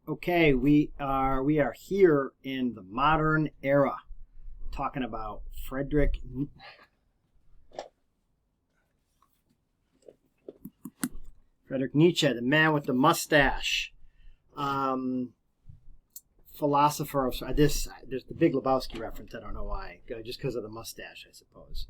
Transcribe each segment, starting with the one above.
Okay, we are here in the modern era, talking about Friedrich Nietzsche, the man with the mustache, philosopher of this. There's the Big Lebowski reference. I don't know why, just because of the mustache, I suppose,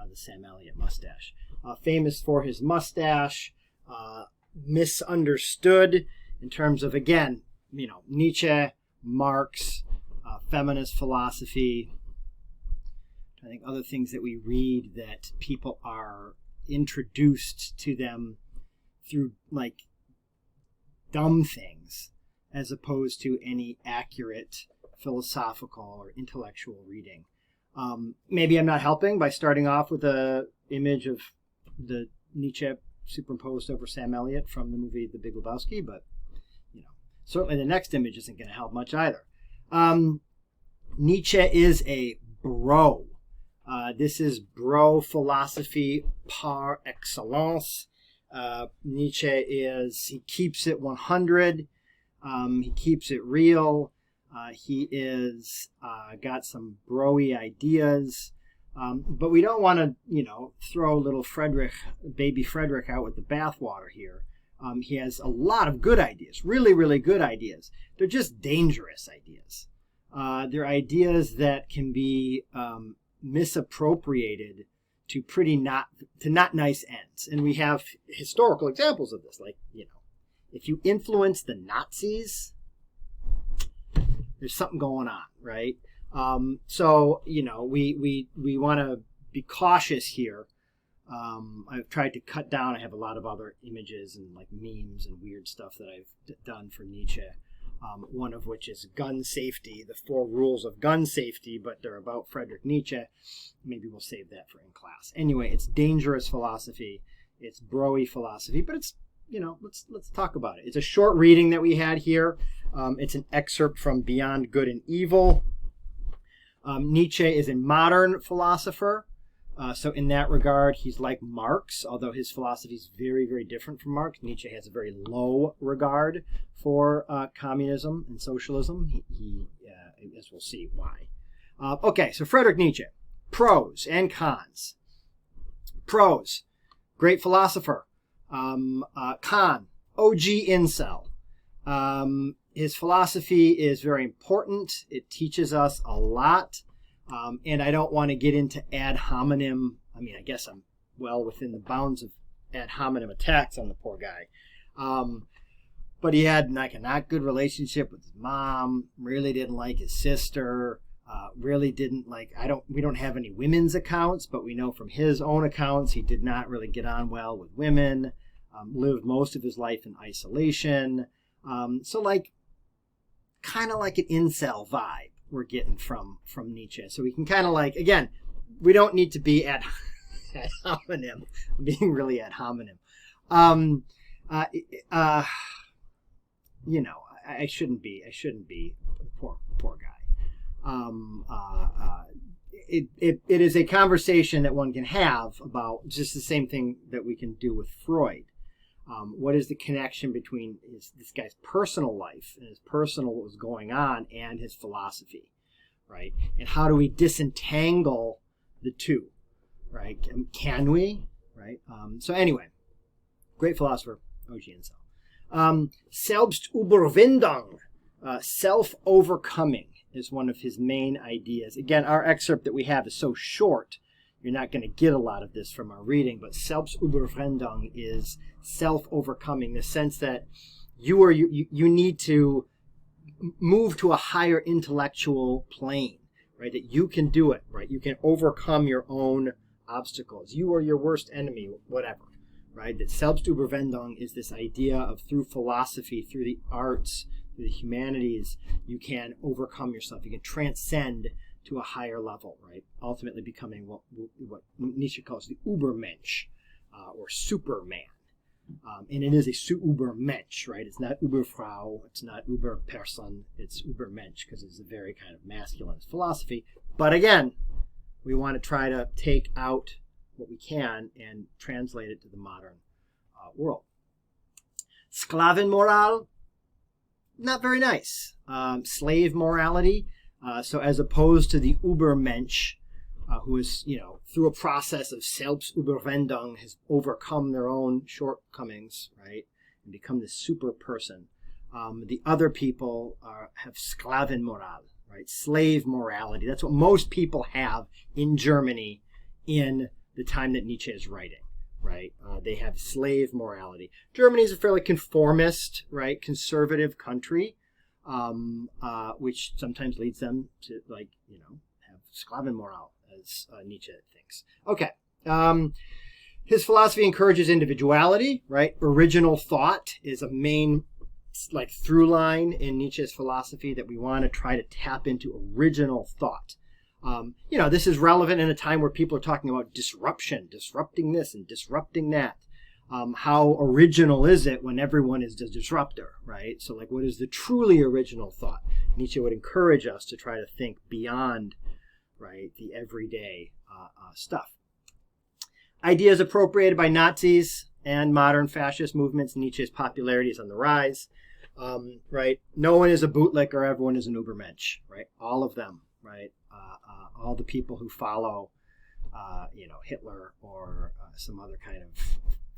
the Sam Elliott mustache. Famous for his mustache, misunderstood in terms of, again, Nietzsche, Marx, feminist philosophy. I think other things that we read that people are introduced to them through like dumb things as opposed to any accurate philosophical or intellectual reading. Maybe I'm not helping by starting off with a image of the Nietzsche superimposed over Sam Elliott from the movie The Big Lebowski, but certainly the next image isn't going to help much either. Nietzsche is a bro. This is bro philosophy par excellence. Nietzsche he keeps it 100. He keeps it real. He is got some broy ideas. But we don't want to, throw little baby Frederick out with the bathwater here. He has a lot of good ideas, really, really good ideas. They're just dangerous ideas. They're ideas that can be misappropriated to not nice ends. And we have historical examples of this. Like, if you influence the Nazis, there's something going on, right? So, we want to be cautious here. I've tried to cut down. I have a lot of other images and like memes and weird stuff that I've done for Nietzsche. One of which is gun safety, the 4 rules of gun safety, but they're about Friedrich Nietzsche. Maybe we'll save that for in class. Anyway, it's dangerous philosophy. It's broy philosophy, but it's, let's talk about it. It's a short reading that we had here. It's an excerpt from Beyond Good and Evil. Nietzsche is a modern philosopher. So in that regard, he's like Marx, although his philosophy is very, very different from Marx. Nietzsche has a very low regard for communism and socialism. He as we'll see why. Okay, so Friedrich Nietzsche, pros and cons. Pros, great philosopher. Con, OG incel. His philosophy is very important. It teaches us a lot. And I don't want to get into ad hominem. I mean, I guess I'm well within the bounds of ad hominem attacks on the poor guy. But he had like a not good relationship with his mom, really didn't like his sister, really didn't like, we don't have any women's accounts, but we know from his own accounts, he did not really get on well with women, lived most of his life in isolation. So like, kind of like an incel vibe we're getting from Nietzsche. So we can kind of like, again, we don't need to be ad hominem, being really ad hominem. I shouldn't be the poor guy. It is a conversation that one can have about just the same thing that we can do with Freud. What is the connection between this guy's personal life and his personal what was going on and his philosophy, right? And how do we disentangle the two, right? Can we, right? So anyway, great philosopher, OG Incel. Selbstüberwindung, self-overcoming is one of his main ideas. Again, our excerpt that we have is so short, you're not going to get a lot of this from our reading, but Selbstüberwindung is self-overcoming, the sense that you need to move to a higher intellectual plane, right? That you can do it, right? You can overcome your own obstacles. You are your worst enemy, whatever, right? That Selbstüberwindung is this idea of through philosophy, through the arts, through the humanities, you can overcome yourself. You can transcend to a higher level, right? Ultimately becoming what Nietzsche calls the Ubermensch, or Superman. And it is a Ubermensch, right? It's not Uberfrau, it's not Uberperson, it's Ubermensch, because it's a very kind of masculinist philosophy. But again, we want to try to take out what we can and translate it to the modern world. Sklavenmoral, not very nice. Slave morality. So as opposed to the Ubermensch, who is, through a process of Selbstüberwindung, has overcome their own shortcomings, right, and become this super person. The other people have Sklavenmoral, right, slave morality. That's what most people have in Germany in the time that Nietzsche is writing, right? They have slave morality. Germany is a fairly conformist, right, conservative country, which sometimes leads them to, have Sklavenmoral, as Nietzsche thinks. Okay. His philosophy encourages individuality, right? Original thought is a main through line in Nietzsche's philosophy, that we want to try to tap into original thought. This is relevant in a time where people are talking about disruption, disrupting this and disrupting that. How original is it when everyone is a disruptor, right? So, what is the truly original thought? Nietzsche would encourage us to try to think beyond, right, the everyday stuff. Ideas appropriated by Nazis and modern fascist movements. Nietzsche's popularity is on the rise, right? No one is a bootlicker, everyone is an Ubermensch, right? All of them, right? All the people who follow, Hitler or some other kind of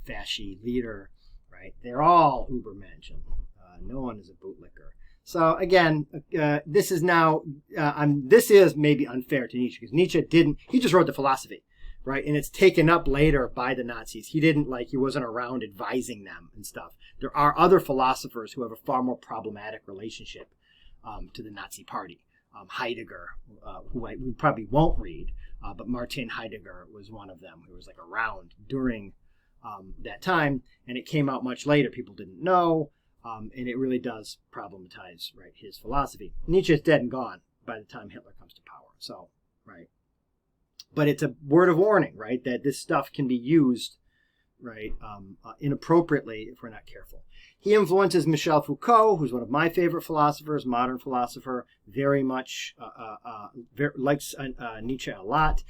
fascist leader, right? They're all Ubermensch, and no one is a bootlicker. So again, this is now, this is maybe unfair to Nietzsche, because Nietzsche he just wrote the philosophy, right? And it's taken up later by the Nazis. He wasn't around advising them and stuff. There are other philosophers who have a far more problematic relationship to the Nazi party. Heidegger, who we probably won't read, but Martin Heidegger was one of them, who was around during that time, and it came out much later. People didn't know, and it really does problematize, right, his philosophy. Nietzsche is dead and gone by the time Hitler comes to power. So, right. But it's a word of warning, right, that this stuff can be used, right, inappropriately if we're not careful. He influences Michel Foucault, who's one of my favorite philosophers, modern philosopher, very much likes Nietzsche a lot.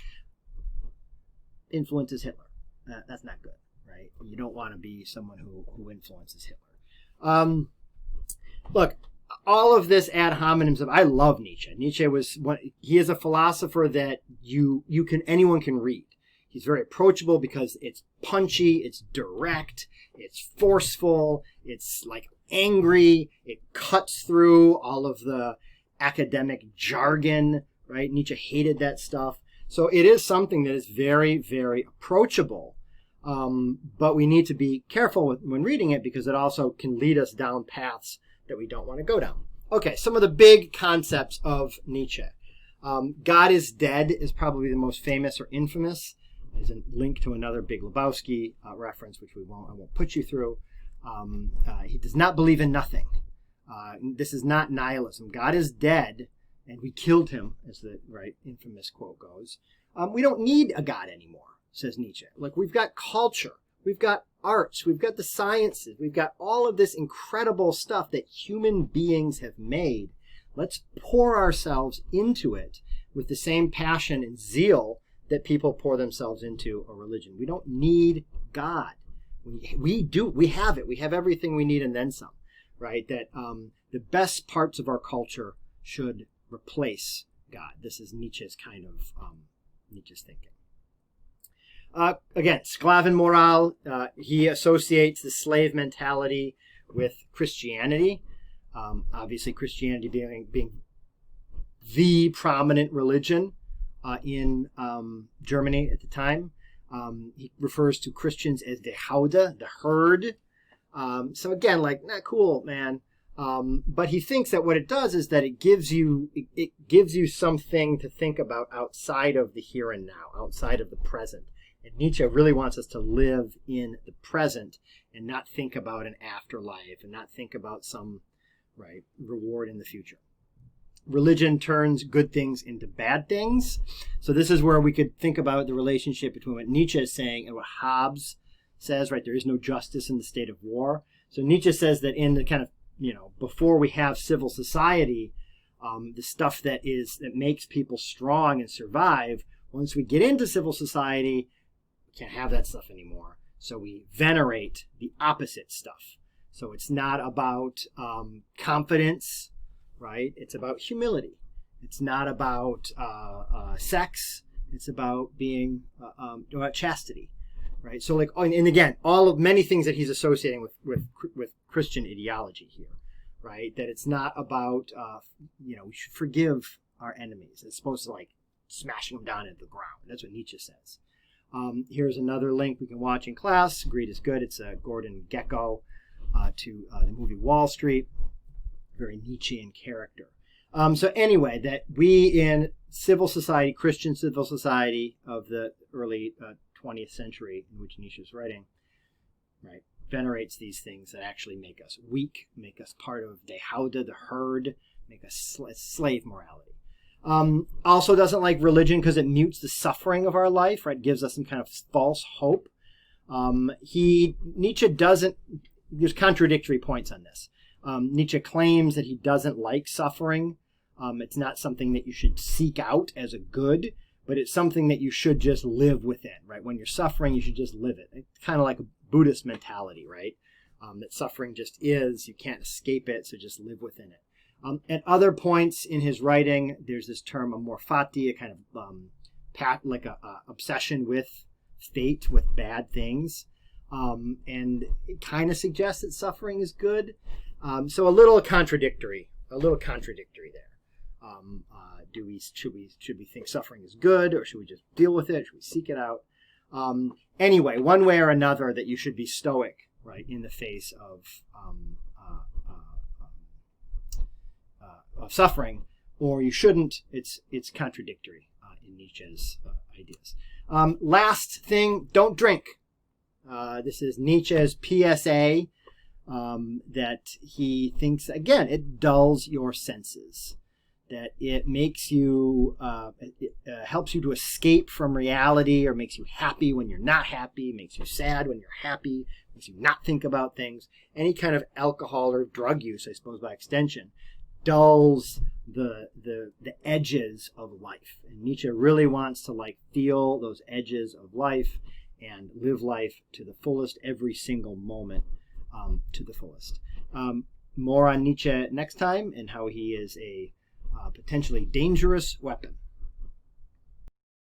Influences Hitler. That's not good, right? You don't want to be someone who influences Hitler. Look, all of this ad hominem stuff, I love Nietzsche. Nietzsche he is a philosopher that anyone can read. He's very approachable because it's punchy, it's direct, it's forceful, it's angry, it cuts through all of the academic jargon, right? Nietzsche hated that stuff. So it is something that is very, very approachable. But we need to be careful when reading it, because it also can lead us down paths that we don't want to go down. Okay, some of the big concepts of Nietzsche. God is Dead is probably the most famous or infamous. There's a link to another Big Lebowski reference, which I won't put you through. He does not believe in nothing. This is not nihilism. God is dead, and we killed him, as the infamous quote goes. We don't need a God anymore, says Nietzsche. We've got culture, we've got arts, we've got the sciences, we've got all of this incredible stuff that human beings have made. Let's pour ourselves into it with the same passion and zeal that people pour themselves into a religion. We don't need God. We have it. We have everything we need and then some, right? That the best parts of our culture should replace God. This is Nietzsche's kind of Nietzsche's thinking. Again, Sklavenmoral, he associates the slave mentality with Christianity. Obviously, Christianity being the prominent religion in Germany at the time. He refers to Christians as the Haude, the herd. So again, not cool, man. But he thinks that what it does is that it gives you something to think about outside of the here and now, outside of the present. And Nietzsche really wants us to live in the present and not think about an afterlife and not think about some reward in the future. Religion turns good things into bad things. So this is where we could think about the relationship between what Nietzsche is saying and what Hobbes says, right? There is no justice in the state of war. So Nietzsche says that in the kind of, before we have civil society, the stuff that makes people strong and survive, once we get into civil society, we can't have that stuff anymore. So we venerate the opposite stuff. So it's not about confidence, right? It's about humility. It's not about sex. It's about being about chastity, right? So like, and again, many things that he's associating with Christian ideology here, right? That it's not about we should forgive our enemies. It's supposed to like smashing them down into the ground. That's what Nietzsche says. Here's another link we can watch in class. Greed is Good. It's a Gordon Gekko to the movie Wall Street. Very Nietzschean character. So anyway, that we in civil society, Christian civil society of the early 20th century, in which Nietzsche is writing, right, venerates these things that actually make us weak, make us part of the Hauda, the herd, make us slave morality. Also doesn't like religion because it mutes the suffering of our life, right? Gives us some kind of false hope. Nietzsche doesn't, there's contradictory points on this. Nietzsche claims that he doesn't like suffering. It's not something that you should seek out as a good, but it's something that you should just live within, right? When you're suffering, you should just live it. It's kind of like a Buddhist mentality, right? That suffering just is, you can't escape it, so just live within it. At other points in his writing, there's this term amor fati, a kind of like a obsession with fate, with bad things, and it kind of suggests that suffering is good. So a little contradictory there. Should we think suffering is good, or should we just deal with it? Should we seek it out? Anyway, one way or another, that you should be stoic, right, in the face of suffering, or you shouldn't. It's contradictory in Nietzsche's ideas. Last thing, don't drink. This is Nietzsche's PSA, that he thinks, again, it dulls your senses, that it makes you, helps you to escape from reality, or makes you happy when you're not happy, makes you sad when you're happy, makes you not think about things. Any kind of alcohol or drug use, I suppose, by extension, dulls the edges of life. And Nietzsche really wants to like feel those edges of life and live life to the fullest, every single moment to the fullest. More on Nietzsche next time, and how he is a potentially dangerous weapon.